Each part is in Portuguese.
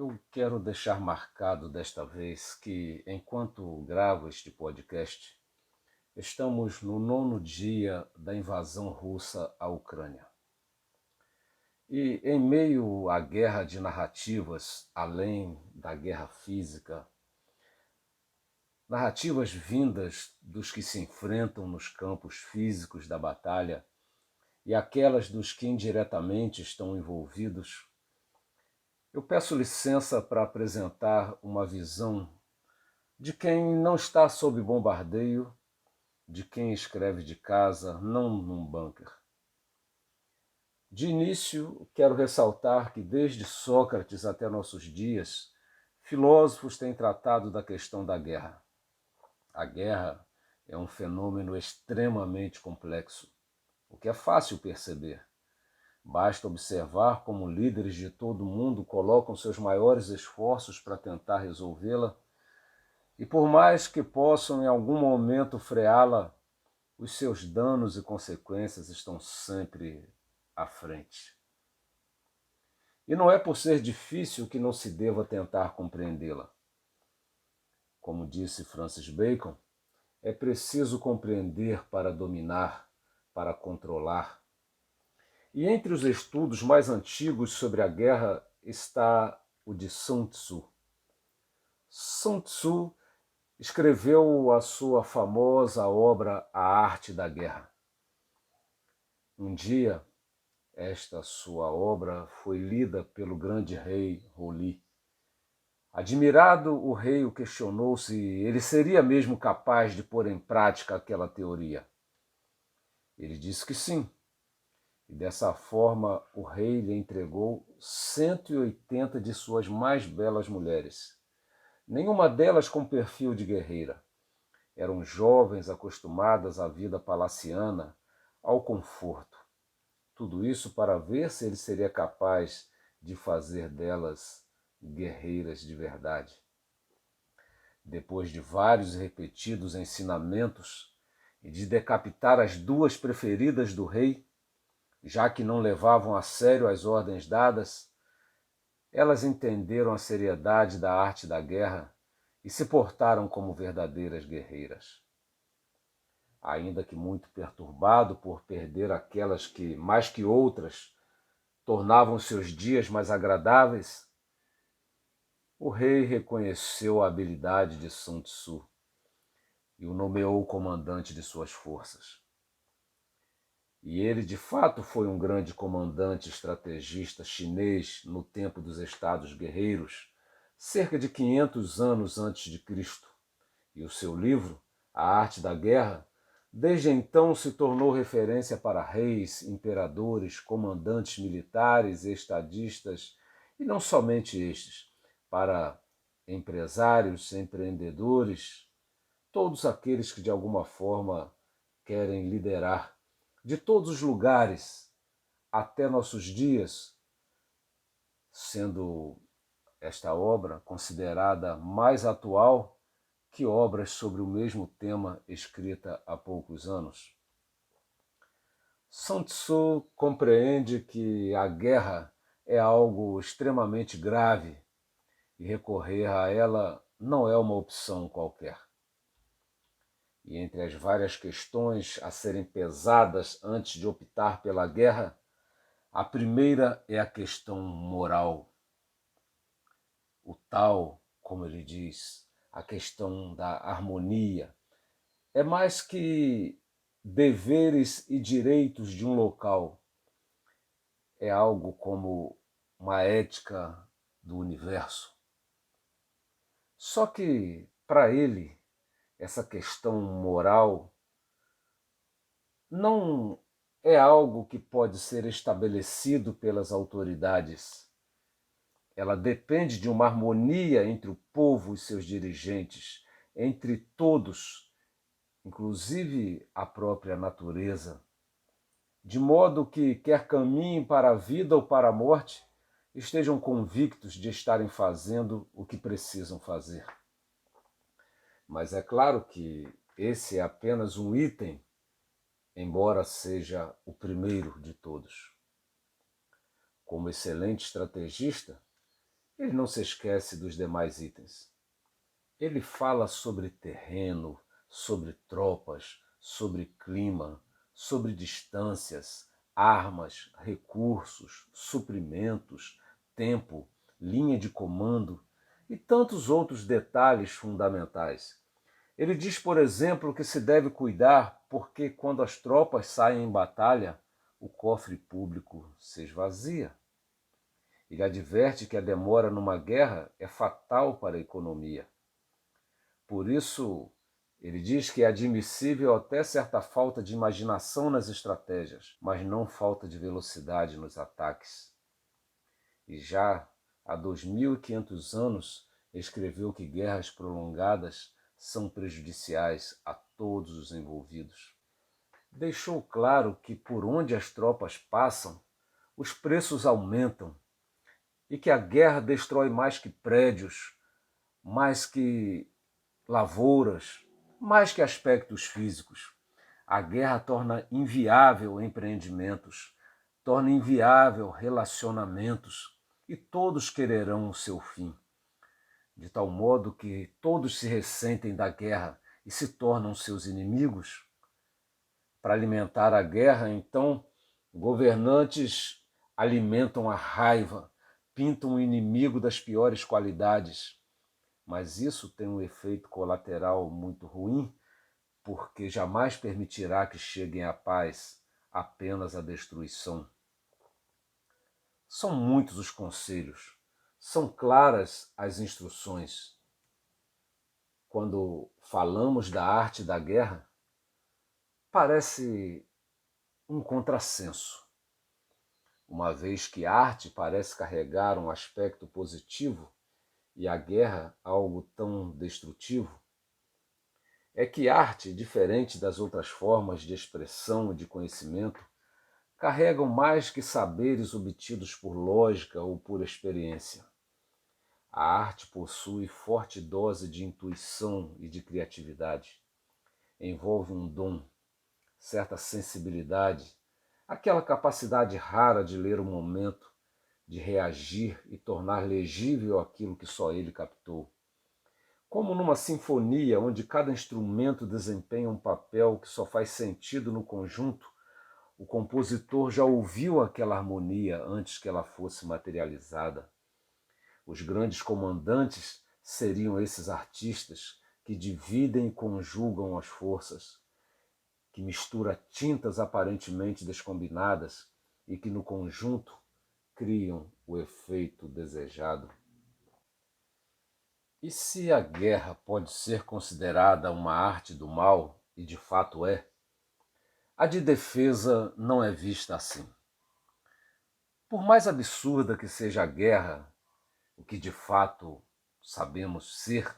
Eu quero deixar marcado desta vez que, enquanto gravo este podcast, estamos no 9º dia da invasão russa à Ucrânia. E, em meio à guerra de narrativas, além da guerra física, narrativas vindas dos que se enfrentam nos campos físicos da batalha e aquelas dos que indiretamente estão envolvidos, eu peço licença para apresentar uma visão de quem não está sob bombardeio, de quem escreve de casa, não num bunker. De início, quero ressaltar que desde Sócrates até nossos dias, filósofos têm tratado da questão da guerra. A guerra é um fenômeno extremamente complexo, o que é fácil perceber. Basta observar como líderes de todo o mundo colocam seus maiores esforços para tentar resolvê-la, e por mais que possam em algum momento freá-la, os seus danos e consequências estão sempre à frente. E não é por ser difícil que não se deva tentar compreendê-la. Como disse Francis Bacon, é preciso compreender para dominar, para controlar. E entre os estudos mais antigos sobre a guerra está o de Sun Tzu. Sun Tzu escreveu a sua famosa obra A Arte da Guerra. Um dia, esta sua obra foi lida pelo grande rei Roli. Admirado, o rei o questionou se ele seria mesmo capaz de pôr em prática aquela teoria. Ele disse que sim, e dessa forma o rei lhe entregou 180 de suas mais belas mulheres, nenhuma delas com perfil de guerreira. Eram jovens acostumadas à vida palaciana, ao conforto. Tudo isso para ver se ele seria capaz de fazer delas guerreiras de verdade. Depois de vários e repetidos ensinamentos e de decapitar as duas preferidas do rei, já que não levavam a sério as ordens dadas, elas entenderam a seriedade da arte da guerra e se portaram como verdadeiras guerreiras. Ainda que muito perturbado por perder aquelas que, mais que outras, tornavam seus dias mais agradáveis, o rei reconheceu a habilidade de Sun Tzu e o nomeou comandante de suas forças. E ele, de fato, foi um grande comandante estrategista chinês no tempo dos estados guerreiros, cerca de 500 anos antes de Cristo. E o seu livro, A Arte da Guerra, desde então se tornou referência para reis, imperadores, comandantes militares e estadistas, e não somente estes, para empresários, empreendedores, todos aqueles que de alguma forma querem liderar, de todos os lugares até nossos dias, sendo esta obra considerada mais atual que obras sobre o mesmo tema escrita há poucos anos. Sun Tzu compreende que a guerra é algo extremamente grave e recorrer a ela não é uma opção qualquer. E entre as várias questões a serem pesadas antes de optar pela guerra, a primeira é a questão moral. O tal, como ele diz, a questão da harmonia, é mais que deveres e direitos de um local. É algo como uma ética do universo. Só que, para ele, essa questão moral não é algo que pode ser estabelecido pelas autoridades. Ela depende de uma harmonia entre o povo e seus dirigentes, entre todos, inclusive a própria natureza, de modo que, quer caminhem para a vida ou para a morte, estejam convictos de estarem fazendo o que precisam fazer. Mas é claro que esse é apenas um item, embora seja o primeiro de todos. Como excelente estrategista, ele não se esquece dos demais itens. Ele fala sobre terreno, sobre tropas, sobre clima, sobre distâncias, armas, recursos, suprimentos, tempo, linha de comando e tantos outros detalhes fundamentais. Ele diz, por exemplo, que se deve cuidar porque quando as tropas saem em batalha, o cofre público se esvazia. Ele adverte que a demora numa guerra é fatal para a economia. Por isso, ele diz que é admissível até certa falta de imaginação nas estratégias, mas não falta de velocidade nos ataques. E já há 2500 anos escreveu que guerras prolongadas são prejudiciais a todos os envolvidos. Deixou claro que por onde as tropas passam, os preços aumentam e que a guerra destrói mais que prédios, mais que lavouras, mais que aspectos físicos. A guerra torna inviável empreendimentos, torna inviável relacionamentos e todos quererão o seu fim, de tal modo que todos se ressentem da guerra e se tornam seus inimigos. Para alimentar a guerra, então, governantes alimentam a raiva, pintam o inimigo das piores qualidades. Mas isso tem um efeito colateral muito ruim, porque jamais permitirá que cheguem à paz, apenas a destruição. São muitos os conselhos, são claras as instruções. Quando falamos da arte da guerra, parece um contrassenso, uma vez que a arte parece carregar um aspecto positivo e a guerra algo tão destrutivo. É que arte, diferente das outras formas de expressão e de conhecimento, carregam mais que saberes obtidos por lógica ou por experiência. A arte possui forte dose de intuição e de criatividade. Envolve um dom, certa sensibilidade, aquela capacidade rara de ler o momento, de reagir e tornar legível aquilo que só ele captou. Como numa sinfonia onde cada instrumento desempenha um papel que só faz sentido no conjunto, o compositor já ouviu aquela harmonia antes que ela fosse materializada. Os grandes comandantes seriam esses artistas que dividem e conjugam as forças, que mistura tintas aparentemente descombinadas e que no conjunto criam o efeito desejado. E se a guerra pode ser considerada uma arte do mal, e de fato é, a de defesa não é vista assim. Por mais absurda que seja a guerra, o que de fato sabemos ser,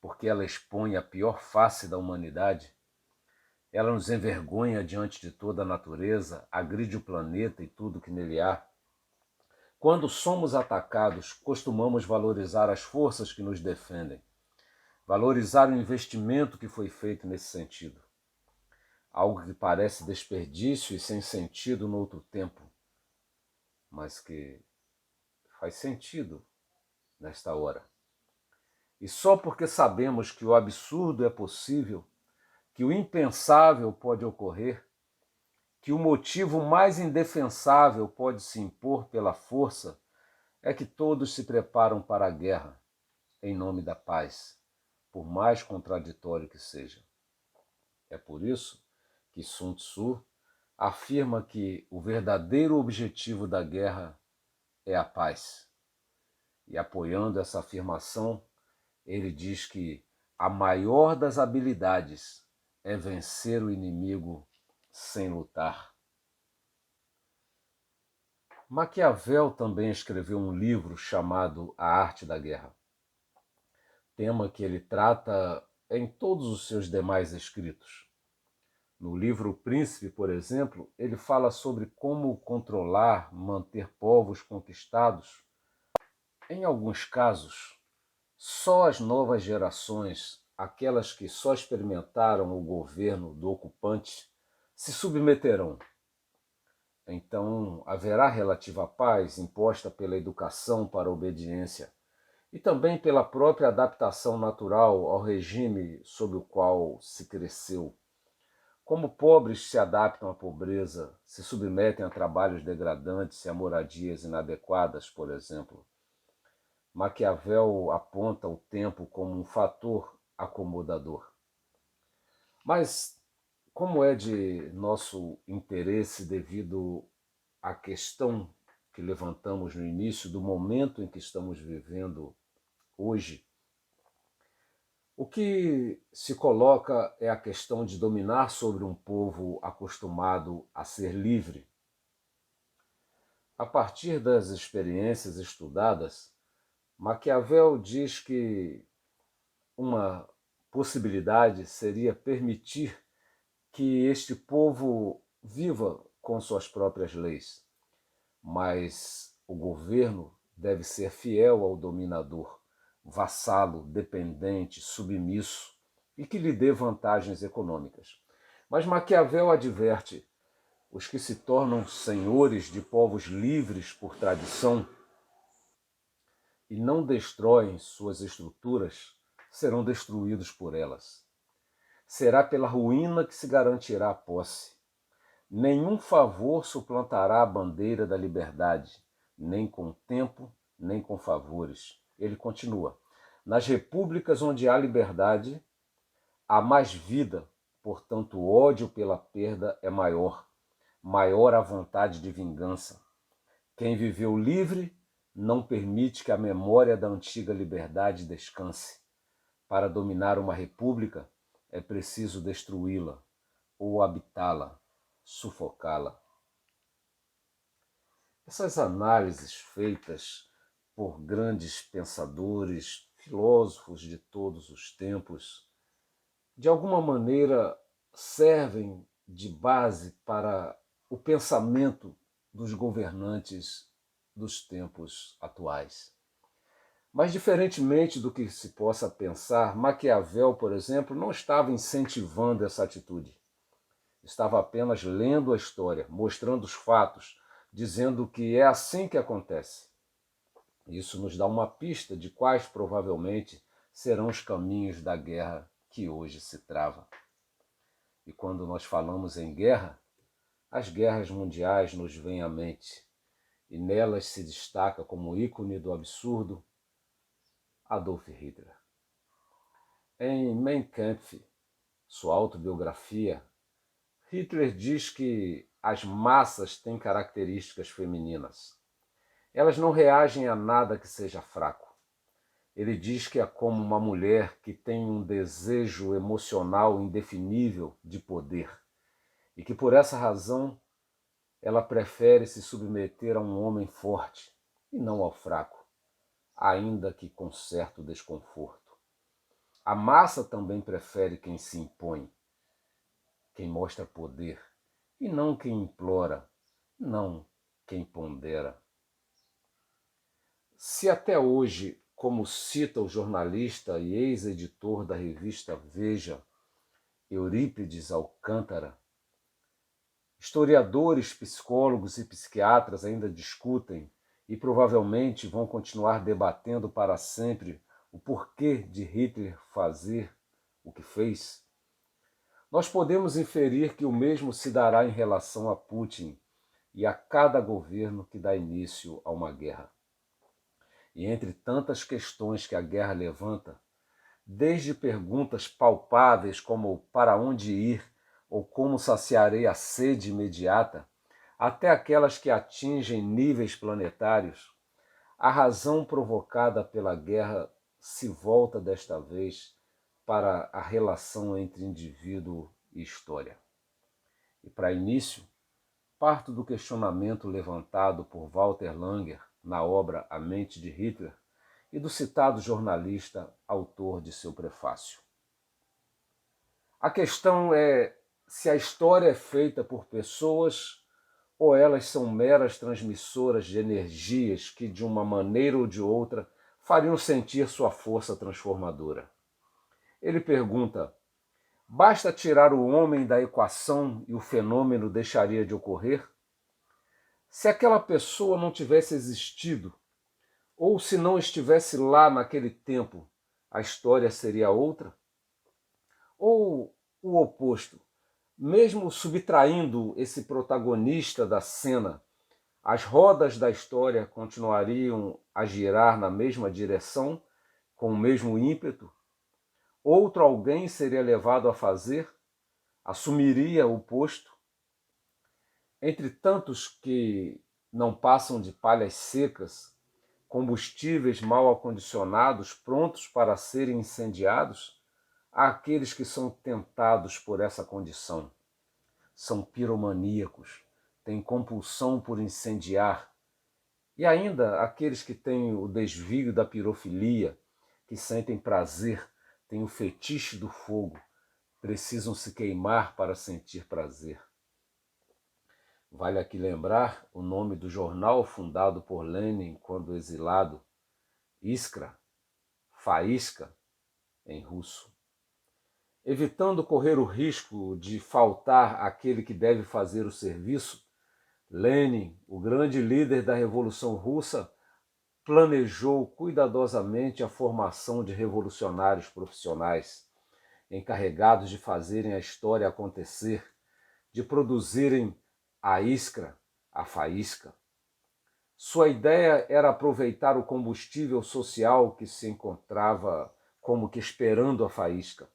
porque ela expõe a pior face da humanidade, ela nos envergonha diante de toda a natureza, agride o planeta e tudo que nele há. Quando somos atacados, costumamos valorizar as forças que nos defendem, valorizar o investimento que foi feito nesse sentido. Algo que parece desperdício e sem sentido no outro tempo, mas que faz sentido nesta hora. E só porque sabemos que o absurdo é possível, que o impensável pode ocorrer, que o motivo mais indefensável pode se impor pela força, é que todos se preparam para a guerra, em nome da paz, por mais contraditório que seja. É por isso que Sun Tzu afirma que o verdadeiro objetivo da guerra é a paz. E apoiando essa afirmação, ele diz que a maior das habilidades é vencer o inimigo sem lutar. Maquiavel também escreveu um livro chamado A Arte da Guerra, tema que ele trata em todos os seus demais escritos. No livro O Príncipe, por exemplo, ele fala sobre como controlar, manter povos conquistados. Em alguns casos, só as novas gerações, aquelas que só experimentaram o governo do ocupante, se submeterão. então haverá relativa paz imposta pela educação para a obediência e também pela própria adaptação natural ao regime sob o qual se cresceu. Como pobres se adaptam à pobreza, se submetem a trabalhos degradantes e a moradias inadequadas, por exemplo. Maquiavel aponta o tempo como um fator acomodador. Mas, como é de nosso interesse devido à questão que levantamos no início, do momento em que estamos vivendo hoje, o que se coloca é a questão de dominar sobre um povo acostumado a ser livre. A partir das experiências estudadas, Maquiavel diz que uma possibilidade seria permitir que este povo viva com suas próprias leis, mas o governo deve ser fiel ao dominador, vassalo, dependente, submisso e que lhe dê vantagens econômicas. Mas Maquiavel adverte: os que se tornam senhores de povos livres por tradição e não destroem suas estruturas serão destruídos por elas. Será pela ruína que se garantirá a posse. Nenhum favor suplantará a bandeira da liberdade, nem com tempo, nem com favores. Ele continua: nas repúblicas onde há liberdade, há mais vida, portanto o ódio pela perda é maior, maior a vontade de vingança. Quem viveu livre não permite que a memória da antiga liberdade descanse. Para dominar uma república, é preciso destruí-la ou habitá-la, sufocá-la. Essas análises feitas por grandes pensadores, filósofos de todos os tempos, de alguma maneira servem de base para o pensamento dos governantes dos tempos atuais. Mas, diferentemente do que se possa pensar, Maquiavel, por exemplo, não estava incentivando essa atitude. Estava apenas lendo a história, mostrando os fatos, dizendo que é assim que acontece. Isso nos dá uma pista de quais provavelmente serão os caminhos da guerra que hoje se trava. E quando nós falamos em guerra, as guerras mundiais nos vêm à mente, e nelas se destaca como ícone do absurdo Adolf Hitler. Em Mein Kampf, sua autobiografia, Hitler diz que as massas têm características femininas. Elas não reagem a nada que seja fraco. Ele diz que é como uma mulher que tem um desejo emocional indefinível de poder e que por essa razão ela prefere se submeter a um homem forte e não ao fraco, ainda que com certo desconforto. A massa também prefere quem se impõe, quem mostra poder, e não quem implora, não quem pondera. Se até hoje, como cita o jornalista e ex-editor da revista Veja, Eurípides Alcântara, historiadores, psicólogos e psiquiatras ainda discutem e provavelmente vão continuar debatendo para sempre o porquê de Hitler fazer o que fez, nós podemos inferir que o mesmo se dará em relação a Putin e a cada governo que dá início a uma guerra. E entre tantas questões que a guerra levanta, desde perguntas palpáveis como para onde ir ou como saciarei a sede imediata, até aquelas que atingem níveis planetários, a razão provocada pela guerra se volta desta vez para a relação entre indivíduo e história. E para início, parto do questionamento levantado por Walter Langer na obra A Mente de Hitler e do citado jornalista, autor de seu prefácio. A questão é se a história é feita por pessoas ou elas são meras transmissoras de energias que, de uma maneira ou de outra, fariam sentir sua força transformadora. Ele pergunta: basta tirar o homem da equação e o fenômeno deixaria de ocorrer? Se aquela pessoa não tivesse existido, ou se não estivesse lá naquele tempo, a história seria outra? Ou o oposto, mesmo subtraindo esse protagonista da cena, as rodas da história continuariam a girar na mesma direção, com o mesmo ímpeto? Outro alguém seria levado a fazer? Assumiria o posto? Entre tantos que não passam de palhas secas, combustíveis mal acondicionados prontos para serem incendiados, há aqueles que são tentados por essa condição. São piromaníacos, têm compulsão por incendiar, e ainda aqueles que têm o desvio da pirofilia, que sentem prazer, têm o fetiche do fogo, precisam se queimar para sentir prazer. Vale aqui lembrar o nome do jornal fundado por Lenin quando exilado, Iskra, faísca em russo. Evitando correr o risco de faltar aquele que deve fazer o serviço, Lenin, o grande líder da Revolução Russa, planejou cuidadosamente a formação de revolucionários profissionais, encarregados de fazerem a história acontecer, de produzirem a iskra, a faísca. Sua ideia era aproveitar o combustível social que se encontrava como que esperando a faísca.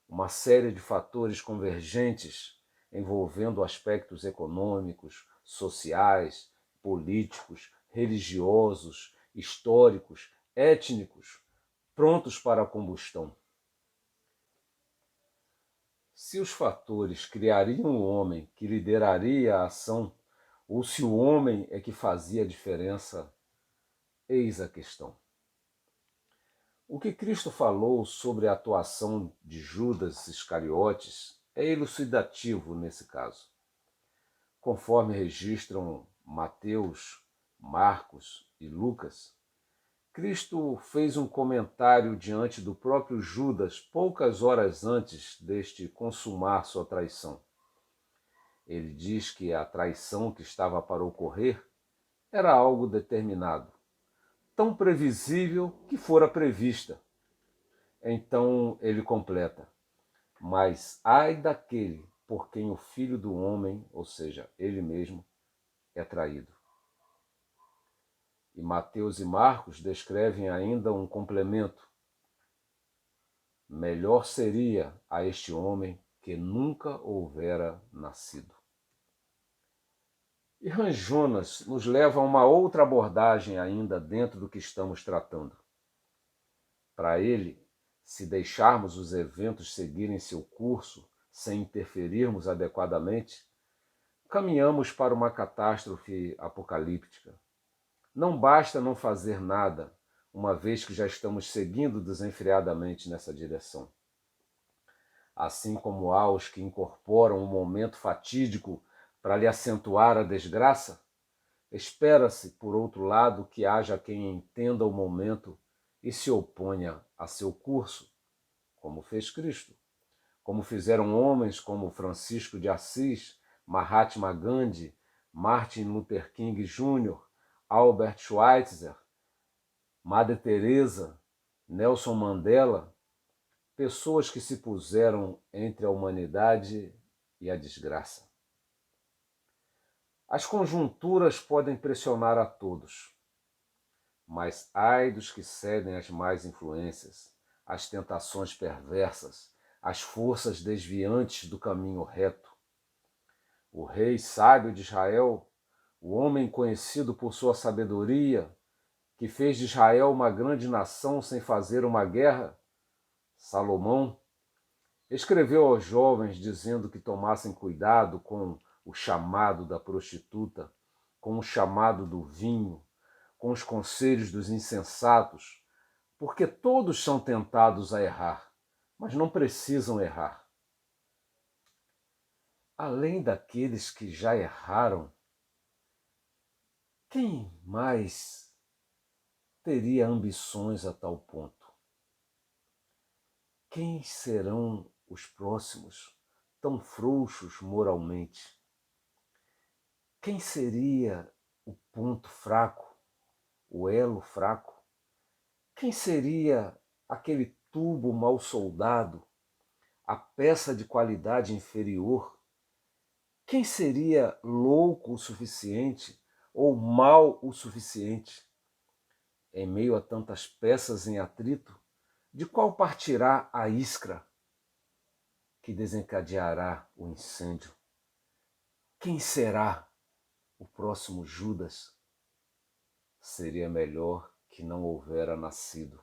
Uma série de fatores convergentes envolvendo aspectos econômicos, sociais, políticos, religiosos, históricos, étnicos, prontos para a combustão. Se os fatores criariam o homem que lideraria a ação, ou se o homem é que fazia a diferença, eis a questão. O que Cristo falou sobre a atuação de Judas Iscariotes é elucidativo nesse caso. Conforme registram Mateus, Marcos e Lucas, Cristo fez um comentário diante do próprio Judas poucas horas antes deste consumar sua traição. Ele diz que a traição que estava para ocorrer era algo determinado, tão previsível que fora prevista. Então ele completa: mas ai daquele por quem o Filho do Homem, ou seja, ele mesmo, é traído. E Mateus e Marcos descrevem ainda um complemento: melhor seria a este homem que nunca houvera nascido. E Jonas nos leva a uma outra abordagem ainda dentro do que estamos tratando. Para ele, se deixarmos os eventos seguirem seu curso sem interferirmos adequadamente, caminhamos para uma catástrofe apocalíptica. Não basta não fazer nada, uma vez que já estamos seguindo desenfreadamente nessa direção. Assim como há os que incorporam um momento fatídico para lhe acentuar a desgraça, espera-se, por outro lado, que haja quem entenda o momento e se oponha a seu curso, como fez Cristo, como fizeram homens como Francisco de Assis, Mahatma Gandhi, Martin Luther King Jr., Albert Schweitzer, Madre Teresa, Nelson Mandela, pessoas que se puseram entre a humanidade e a desgraça. As conjunturas podem pressionar a todos, mas ai dos que cedem às más influências, às tentações perversas, às forças desviantes do caminho reto. O rei sábio de Israel, o homem conhecido por sua sabedoria, que fez de Israel uma grande nação sem fazer uma guerra, Salomão, escreveu aos jovens dizendo que tomassem cuidado com o chamado da prostituta, com o chamado do vinho, com os conselhos dos insensatos, porque todos são tentados a errar, mas não precisam errar. Além daqueles que já erraram, quem mais teria ambições a tal ponto? Quem serão os próximos, tão frouxos moralmente? Quem seria o ponto fraco, o elo fraco? Quem seria aquele tubo mal soldado, a peça de qualidade inferior? Quem seria louco o suficiente ou mal o suficiente? Em meio a tantas peças em atrito, de qual partirá a iskra que desencadeará o incêndio? Quem será o próximo Judas? Seria melhor que não houvera nascido.